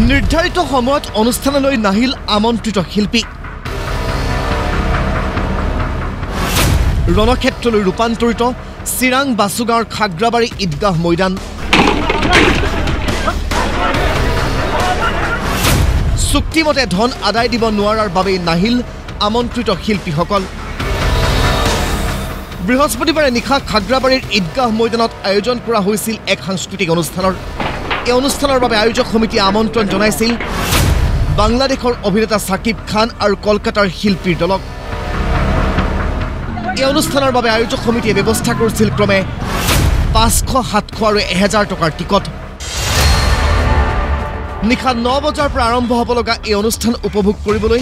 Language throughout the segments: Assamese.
নিৰ্ধাৰিত সময়ত অনুষ্ঠানলৈ নাহিল আমন্ত্ৰিত শিল্পী ৰণক্ষেত্ৰলৈ ৰূপান্তৰিত চিৰাং বাসুগাঁৱৰ খাগ্ৰাবাৰী ঈদগাহ ময়দান চুক্তিমতে ধন আদায় দিব নোৱাৰাৰ বাবেই নাহিল আমন্ত্ৰিত শিল্পীসকল বৃহস্পতিবাৰে নিশা খাগ্ৰাবাৰীৰ ঈদগাহ ময়দানত আয়োজন কৰা হৈছিল এক সাংস্কৃতিক অনুষ্ঠানৰ এই অনুষ্ঠানৰ বাবে আয়োজক সমিতিয়ে আমন্ত্ৰণ জনাইছিল বাংলাদেশৰ অভিনেতা সাকিব খান আৰু কলকাতাৰ শিল্পীৰ দলক এই অনুষ্ঠানৰ বাবে আয়োজক সমিতিয়ে ব্যৱস্থা কৰিছিল ক্ৰমে 500, 700 আৰু 1000 টকাৰ টিকট নিশা 9 বজাৰ পৰা আৰম্ভ হ'ব লগা এই অনুষ্ঠান উপভোগ কৰিবলৈ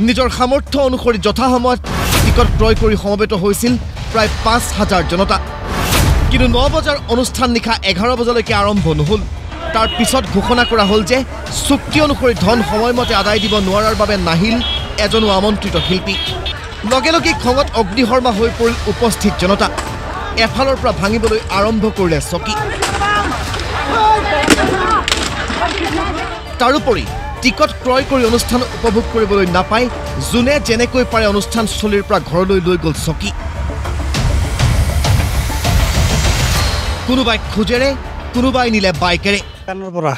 নিজৰ সামৰ্থ্য অনুসৰি যথাসময়ত টিকট ক্ৰয় কৰি সমবেত হৈছিল প্ৰায় 5000 জনতা কিন্তু 9 বজাৰ অনুষ্ঠান নিশা 11 বজালৈকে আৰম্ভ নহল তাৰ পিছত ঘোষণা কৰা হ'ল যে চুক্তি অনুসৰি ধন সময়মতে আদায় দিব নোৱাৰাৰ বাবে নাহিল এজনো আমন্ত্ৰিত শিল্পী লগে লগে খঙত অগ্নিশৰ্মা হৈ পৰিল উপস্থিত জনতা এফালৰ পৰা ভাঙিবলৈ আৰম্ভ কৰিলে চকী তাৰোপৰি টিকট ক্ৰয় কৰি অনুষ্ঠান উপভোগ কৰিবলৈ নাপায় যোনে যেনেকৈ পাৰে অনুষ্ঠানস্থলীৰ পৰা ঘৰলৈ লৈ গ'ল চকী কোনোবাই খোজেৰে কোনোবাই নিলে বাইকেৰে গানৰ পৰা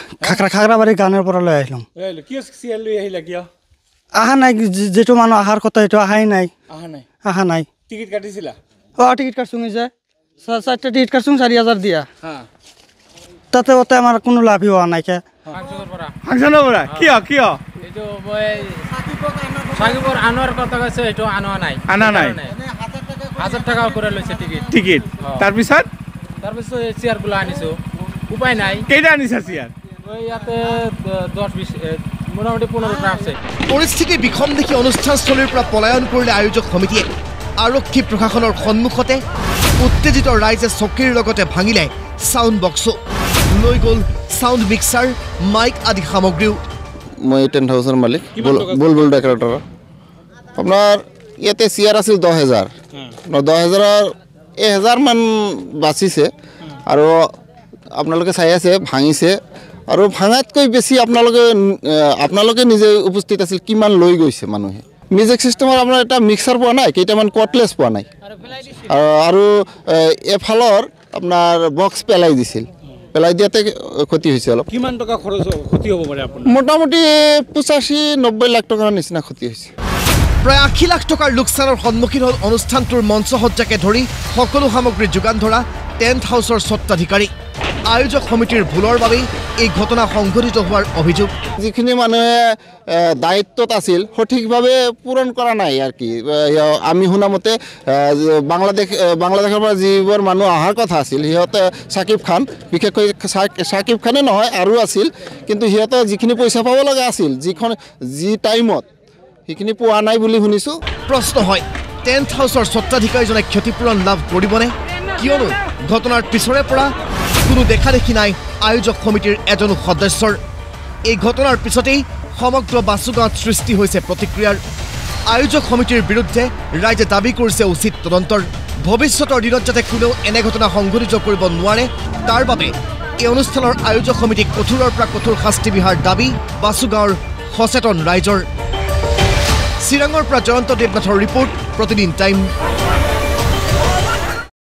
খাগ্ৰাবাৰী গানৰ পৰা লৈ আহিলোঁ কি চিয়াল লৈ আহিলা কিয় আহা নাই যেটো মানুহ আহাৰ কথা এইটো আহাই নাই আহা নাই টিকিট কাটিছিলা টিকিট কাটছো যে 4টা টিকিট কাটছো 4000 দিয়া তাতে ওতে আমাৰ কোনো লাভই হোৱা নাই কে ফাংচনৰ পৰা কিয় এইটো মই সাকিবৰ আনোৱাৰ কথা কৈছে এইটো আনা নাই 1000 টাকা কৰে লৈছে টিকিট তাৰ পিছত চেয়াৰ গুলো আনিছো উপায় নাই কেইটা আনিছা চেয়াৰ ওই ইয়াতে 10-20 মোটামুটি 15টা আছে পৰিস্থিতি বিষম দেখি অনুষ্ঠানস্থলীৰ পৰা পলায়ন কৰিলে আয়োজক সমিতিয়ে আৰক্ষী প্ৰশাসনৰ সন্মুখতে উত্তেজিত ৰাইজে চকীৰ লগতে ভাঙিলে সাউন্ড বক্স লৈ গ'ল সাউন্ড মিক্সাৰ মাইক আদি সামগ্ৰীও মই টেন্ট হাউসৰ মালিক বুলবুল ডেকৰেটৰ আপোনাৰ ইয়াতে চেয়াৰ আছিল 10000 10000 1000 মান বাচিছে আৰু আপোনালোকে চাই আছে ভাঙিছে আৰু ভাঙাতকৈ বেছি আপোনালোকে নিজে উপস্থিত আছিল কিমান লৈ গৈছে মানুহে মিউজিক সিস্টেমৰ আপোনাৰ এটা মিক্সাৰ পোৱা নাই কেইটামান কটলেছ পোৱা নাই আৰু এফালৰ আপোনাৰ বক্স পেলাই দিছিল পেলাই দিয়াতে ক্ষতি হৈছে অলপ কিমান টকা খৰচ ক্ষতি হ'ব পাৰে আপোনাৰ মোটামুটি 85-90 লাখ টকাৰ নিচিনা ক্ষতি হৈছে প্ৰায় 80 লাখ টকাৰ লোকচানৰ সন্মুখীন হ'ল অনুষ্ঠানটোৰ মঞ্চসজ্জাকে ধৰি সকলো সামগ্ৰী যোগান ধৰা টেন্ট হাউচৰ স্বত্বাধিকাৰী আয়োজক সমিতিৰ ভুলৰ বাবে এই ঘটনা সংঘটিত হোৱাৰ অভিযোগ যিখিনি মানুহে দায়িত্বত আছিল সঠিকভাৱে পূৰণ কৰা নাই আৰু কি আমি শুনামতে বাংলাদেশৰ পৰা যিবোৰ মানুহ অহাৰ কথা আছিল সিহঁতে সাকিব খান বিশেষকৈ সাকিব খানে নহয় আৰু আছিল কিন্তু সিহঁতে যিখিনি পইচা পাব লগা আছিল যি টাইমত সেইখিনি পোৱা নাই বুলি শুনিছো প্ৰশ্ন হয় টেন্ট হাউচৰ স্বত্বাধিকাৰীজনে ক্ষতিপূৰণ লাভ কৰিবনে কিয়নো ঘটনাৰ পিছৰে পৰা কোনো দেখা দেখি নাই আয়োজক সমিতিৰ এজনো সদস্যৰ এই ঘটনাৰ পিছতেই সমগ্ৰ বাসুগাঁৱত সৃষ্টি হৈছে প্ৰতিক্ৰিয়াৰ আয়োজক সমিতিৰ বিৰুদ্ধে ৰাইজে দাবী কৰিছে উচিত তদন্তৰ ভৱিষ্যতৰ দিনত যাতে কোনেও এনে ঘটনা সংঘটিত কৰিব নোৱাৰে তাৰ বাবে এই অনুষ্ঠানৰ আয়োজক সমিতিক কঠোৰৰ পৰা কঠোৰ শাস্তি বিহাৰ দাবী বাসুগাঁৱৰ সচেতন ৰাইজৰ চিৰাঙৰ পৰা জয়ন্ত দেৱনাথৰ ৰিপৰ্ট প্ৰতিদিন টাইম